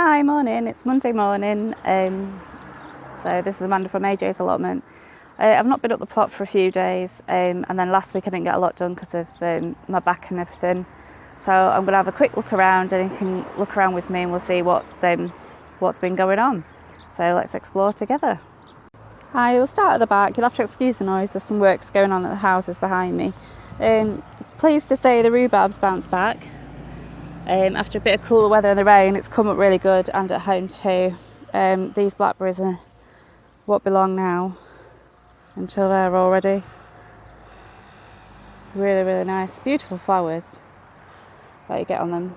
Hi, morning. It's Monday morning. So this is Amanda from AJ's allotment. I've not been up the plot for a few days, and then last week I didn't get a lot done because of my back and everything. So I'm going to have a quick look around, and you can look around with me, and we'll see what's been going on. So let's explore together. Hi, we'll start at the back. You'll have to excuse the noise. There's some works going on at the houses behind me. Pleased to say the rhubarb's bounced back. After a bit of cooler weather and the rain, it's come up really good, and at home too. These blackberries are what belong now until they're already really, really nice, beautiful flowers that you get on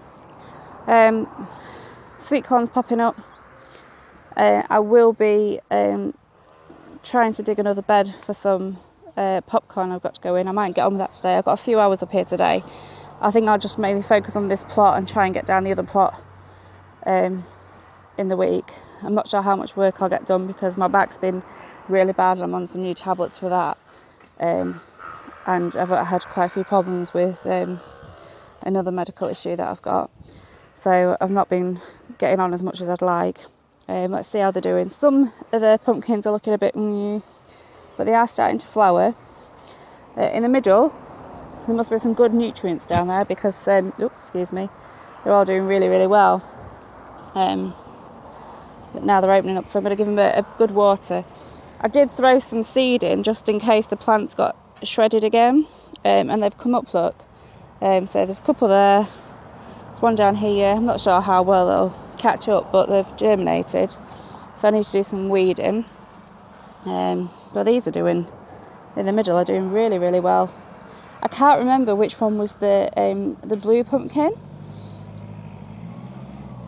them. Sweet corn's popping up. I will be trying to dig another bed for some popcorn I've got to go in. I might get on with that today. I've got a few hours up here today. I think I'll just maybe focus on this plot and try and get down the other plot in the week. I'm not sure how much work I'll get done because my back's been really bad and I'm on some new tablets for that. And I've had quite a few problems with another medical issue that I've got. So I've not been getting on as much as I'd like. Let's see how they're doing. Some of the pumpkins are looking a bit new, but they are starting to flower. In the middle, there must be some good nutrients down there because, excuse me, they're all doing really, really well. But now they're opening up, so I'm going to give them a good water. I did throw some seed in just in case the plants got shredded again, and they've come up, look. So there's a couple there. There's one down here. I'm not sure how well they'll catch up, but they've germinated. So I need to do some weeding. But these are doing, in the middle, are doing really, really well. I can't remember which one was the blue pumpkin.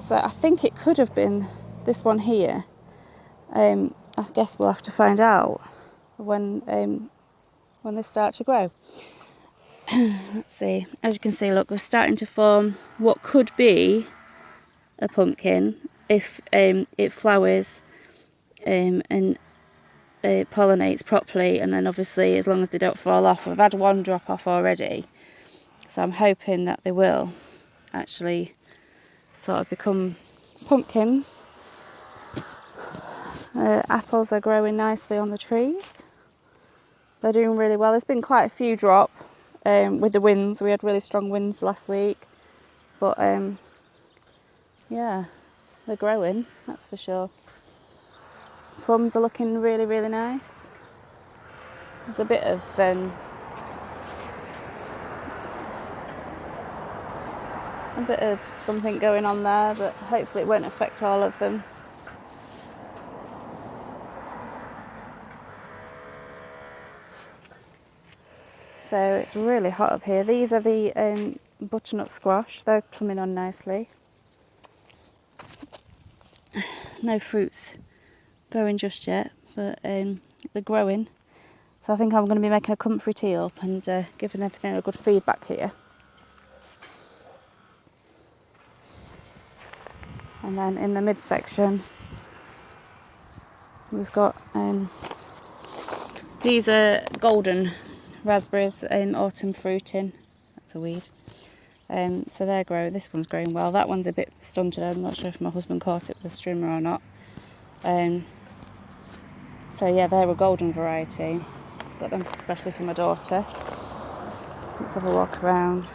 So I think it could have been this one here. I guess we'll have to find out when they start to grow. Let's see. As you can see, look, we're starting to form what could be a pumpkin if it flowers and it pollinates properly, and then obviously as long as they don't fall off. I've had one drop off already, so I'm hoping that they will actually sort of become pumpkins. Apples are growing nicely on the trees. They're doing really well. There's been quite a few drop with the winds. We had really strong winds last week, but yeah, they're growing, that's for sure. Plums are looking really, really nice. There's a bit of something going on there, but hopefully it won't affect all of them. So it's really hot up here. These are the butternut squash. They're coming on nicely. No fruits growing just yet, but they're growing. So I think I'm going to be making a comfrey tea up and giving everything a good feedback here. And then in the midsection, we've got these are golden raspberries in autumn fruiting. That's a weed. So they're growing. This one's growing well. That one's a bit stunted. I'm not sure if my husband caught it with a strimmer or not. So yeah, they're a golden variety. Got them especially for my daughter. Let's have a walk around.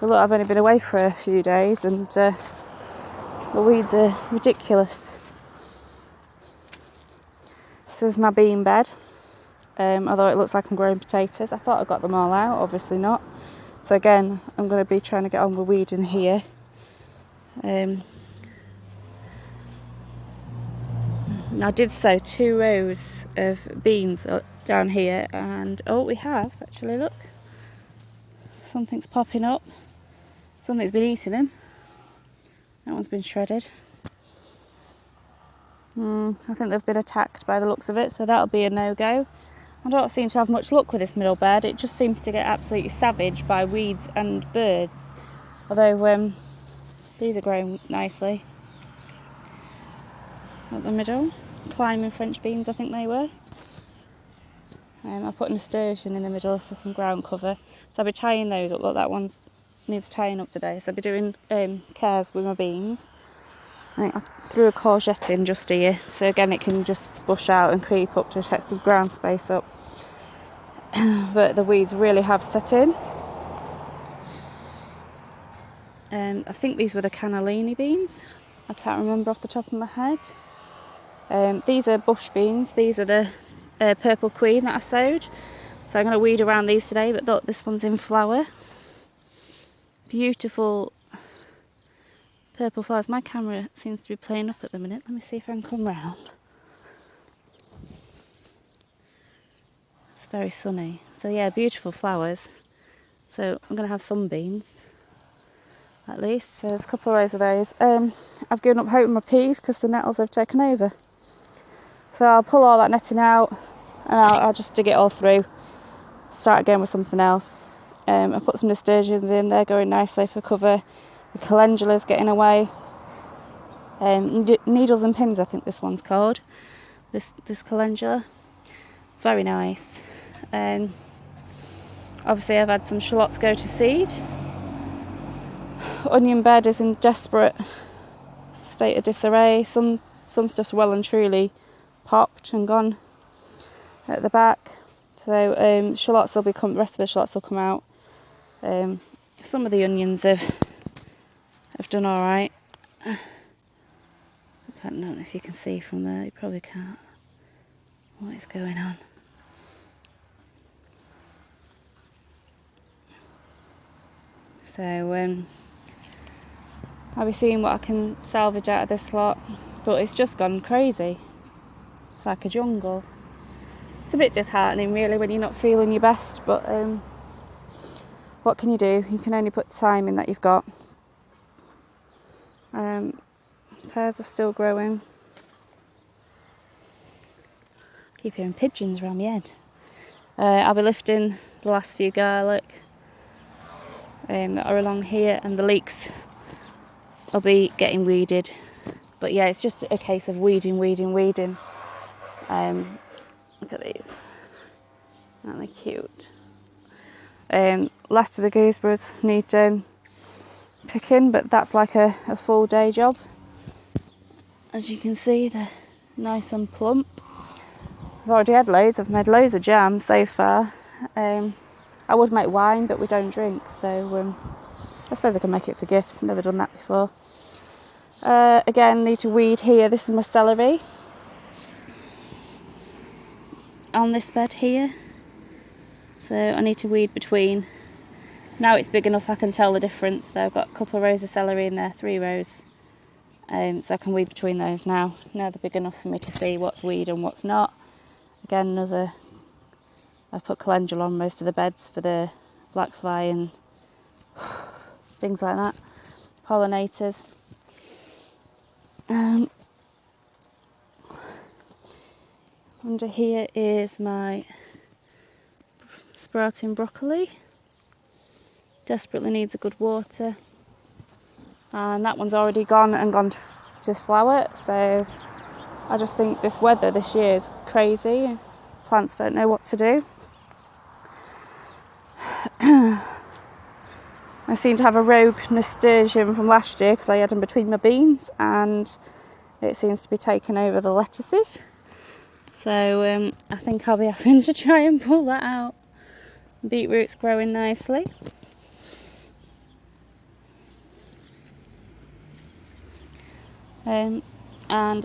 But look, I've only been away for a few days and the weeds are ridiculous. This is my bean bed. Although it looks like I'm growing potatoes. I thought I got them all out, obviously not. So again, I'm going to be trying to get on with weeding here. I did sow 2 rows of beans down here, and we have actually, look, something's popping up. Something's been eating them. That one's been shredded. I think they've been attacked by the looks of it, so that'll be a no-go. I don't seem to have much luck with this middle bed. It just seems to get absolutely savaged by weeds and birds. Although these are growing nicely. At the middle, climbing French beans I think they were. I put nasturtium in the middle for some ground cover. So I'll be tying those up. Look, that one needs tying up today. So I'll be doing cares with my beans. I think I threw a courgette in just here, so again it can just bush out and creep up to take some ground space up. But the weeds really have set in. I think these were the cannellini beans. I can't remember off the top of my head. These are bush beans. These are the purple queen that I sowed. So I'm going to weed around these today, but look, this one's in flower. Beautiful purple flowers. My camera seems to be playing up at the minute. Let me see if I can come round. It's very sunny. So yeah, beautiful flowers. So I'm going to have some beans, at least. So there's a couple of rows of those. I've given up hope on my peas because the nettles have taken over. So I'll pull all that netting out and I'll just dig it all through. Start again with something else. I put some nasturtiums in, they're going nicely for cover. The calendula's getting away. Needles and pins, I think this one's called. This calendula. Very nice. Obviously I've had some shallots go to seed. Onion bed is in desperate state of disarray. Some stuff's well and truly popped and gone at the back. So shallots will become. The rest of the shallots will come out. Some of the onions have done all right. I don't know if you can see from there. You probably can't. What is going on? So I'll be seeing what I can salvage out of this lot, but it's just gone crazy. It's like a jungle. It's a bit disheartening really when you're not feeling your best, but what can you do? You can only put the time in that you've got. Pears are still growing. Keep hearing pigeons around my head. I'll be lifting the last few garlic that are along here, and the leeks will be getting weeded. But yeah, it's just a case of weeding. Look at these. Aren't they cute? Last of the gooseberries need picking, but that's like a full day job. As you can see, they're nice and plump. I've already had loads. I've made loads of jam so far. I would make wine, but we don't drink, so I suppose I can make it for gifts. Never done that before. Again, need to weed here. This is my celery on this bed here, so I need to weed between. Now it's big enough I can tell the difference. So I've got a couple of rows of celery in there, 3 rows, so I can weed between those now. Now they're big enough for me to see what's weed and what's not. Again, I've put calendula on most of the beds for the black fly and things like that, pollinators. Under here is my sprouting broccoli. Desperately needs a good water. And that one's already gone to flower. So I just think this weather this year is crazy. Plants don't know what to do. I seem to have a rogue nasturtium from last year because I had them between my beans, and it seems to be taking over the lettuces. So I think I'll be having to try and pull that out. Beetroot's growing nicely. And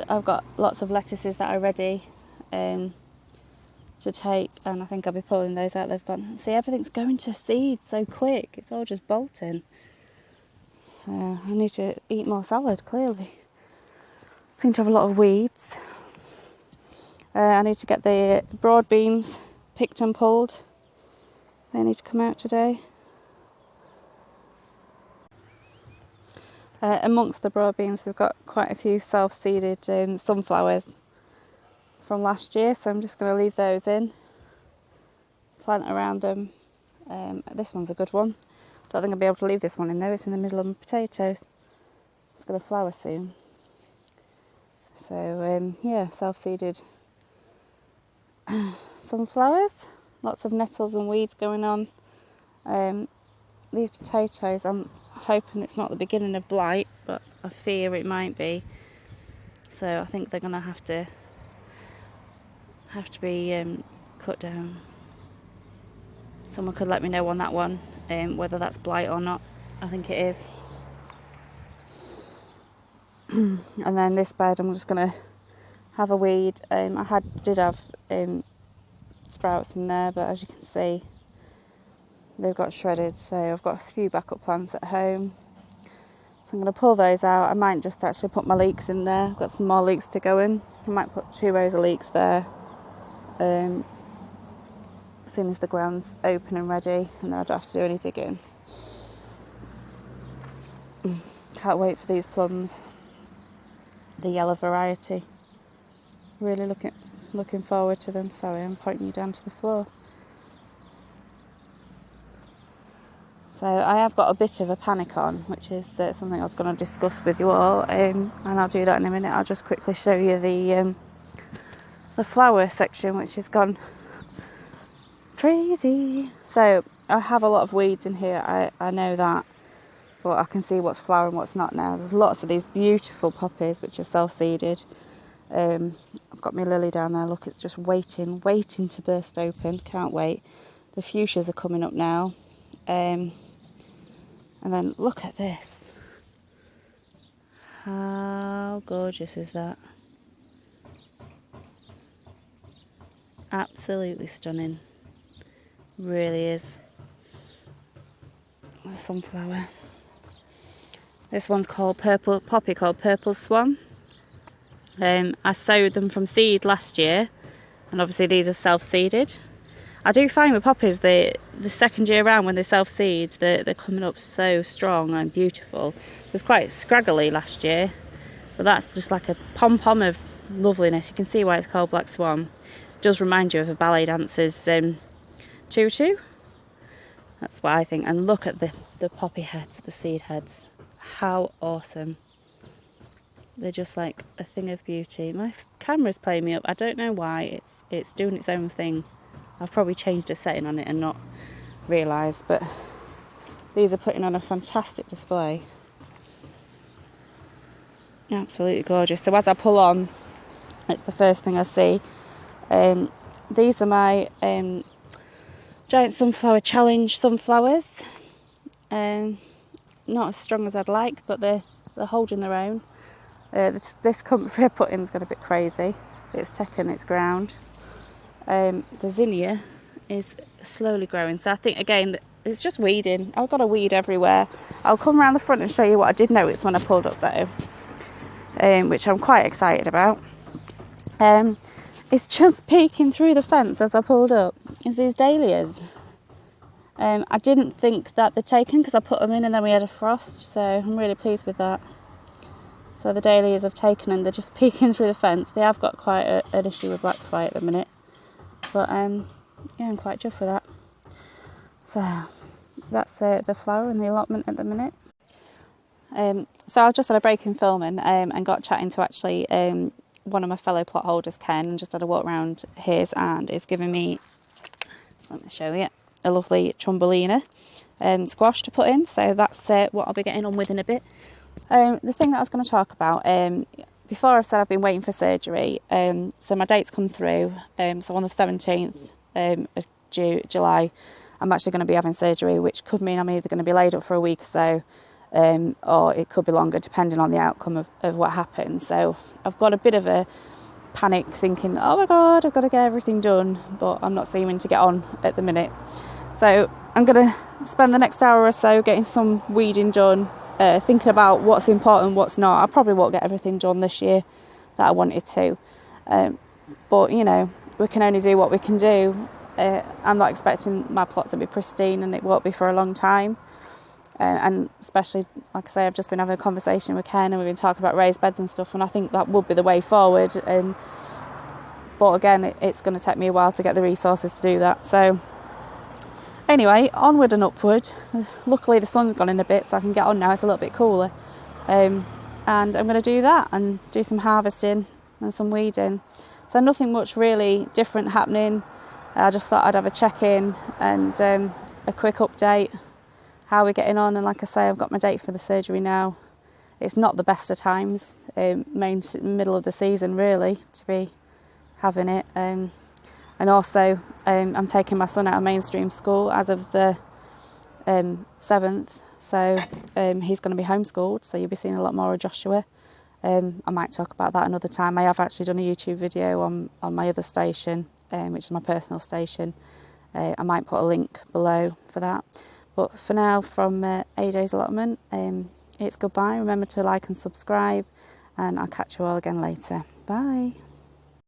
I've got lots of lettuces that are ready to take, and I think I'll be pulling those out. They've gone. See, everything's going to seed so quick. It's all just bolting. So I need to eat more salad, clearly. Seem to have a lot of weeds. I need to get the broad beans picked and pulled. They need to come out today. Amongst the broad beans, we've got quite a few self-seeded sunflowers from last year, so I'm just going to leave those in, plant around them. This one's a good one. Don't think I'll be able to leave this one in though. It's in the middle of my potatoes. It's going to flower soon. So yeah, self-seeded sunflowers. Lots of nettles and weeds going on. These potatoes, I'm hoping it's not the beginning of blight, but I fear it might be. so I think they're gonna have to be cut down. Someone could let me know on that one, whether that's blight or not. I think it is. And then this bed, I'm just gonna have a weed. I did have sprouts in there, but as you can see, they've got shredded. So I've got a few backup plants at home. So I'm going to pull those out. I might just actually put my leeks in there. I've got some more leeks to go in. I might put 2 rows of leeks there as soon as the ground's open and ready, and then I don't have to do any digging. Can't wait for these plums, the yellow variety. Really looking forward to them. Sorry, I'm pointing you down to the floor. So I have got a bit of a panic on, which is something I was going to discuss with you all, and I'll do that in a minute. I'll just quickly show you the flower section, which has gone crazy. So I have a lot of weeds in here, I know that, but I can see what's flowering, what's not now. There's lots of these beautiful poppies which are self-seeded. I've got my lily down there, look, it's just waiting to burst open. Can't wait. The fuchsias are coming up now. And then look at this. How gorgeous is that? Absolutely stunning. Really is. A sunflower. This one's called Purple Swan. I sowed them from seed last year, and obviously these are self-seeded. I do find with poppies, the second year around when they self-seed, they're coming up so strong and beautiful. It was quite scraggly last year, but that's just like a pom-pom of loveliness. You can see why it's called Black Swan. It does remind you of a ballet dancer's tutu. That's what I think. And look at the poppy heads, the seed heads. How awesome. They're just like a thing of beauty. My camera's playing me up. I don't know why. It's doing its own thing. I've probably changed a setting on it and not realised, but these are putting on a fantastic display. Absolutely gorgeous. So as I pull on, it's the first thing I see. These are my Giant Sunflower Challenge sunflowers. Not as strong as I'd like, but they're holding their own. This comfrey putting is going a bit crazy. It's taken its ground. The zinnia is slowly growing, so I think again it's just weeding. I've got a weed everywhere. I'll come around the front and show you what I did notice when I pulled up though, which I'm quite excited about. It's just peeking through the fence as I pulled up is these dahlias. I didn't think that they'd taken because I put them in and then we had a frost, so I'm really pleased with that. So the dahlias have taken and they're just peeking through the fence. They have got quite an issue with black fly at the minute. But yeah, I'm quite chuffed with that. So that's the flower and the allotment at the minute. So I've just had a break in filming and got chatting to actually one of my fellow plot holders, Ken, and just had a walk around his, and is giving me, let me show you, a lovely Chumbelina squash to put in. So that's what I'll be getting on with in a bit. The thing that I was going to talk about, before I've said I've been waiting for surgery, so my date's come through, so on the 17th of July I'm actually going to be having surgery, which could mean I'm either going to be laid up for a week or so, or it could be longer depending on the outcome of what happens. So I've got a bit of a panic thinking, oh my god, I've got to get everything done, but I'm not seeming to get on at the minute. So I'm going to spend the next hour or so getting some weeding done, thinking about what's important, what's not. I probably won't get everything done this year that I wanted to, but you know, we can only do what we can do. I'm not expecting my plot to be pristine, and it won't be for a long time, and especially, like I say, I've just been having a conversation with Ken and we've been talking about raised beds and stuff, and I think that would be the way forward, but again, it's going to take me a while to get the resources to do that. So anyway, onward and upward. Luckily the sun's gone in a bit, so I can get on now. It's a little bit cooler, and I'm going to do that and do some harvesting and some weeding. So nothing much really different happening. I just thought I'd have a check-in and a quick update, how we're getting on. And like I say, I've got my date for the surgery now it's not the best of times, middle of the season really, to be having it. And also I'm taking my son out of mainstream school as of the 7th, so he's going to be homeschooled, so you'll be seeing a lot more of Joshua. I might talk about that another time. I have actually done a YouTube video on my other station, which is my personal station. I might put a link below for that. But for now, from AJ's allotment, it's goodbye. Remember to like and subscribe, and I'll catch you all again later. Bye.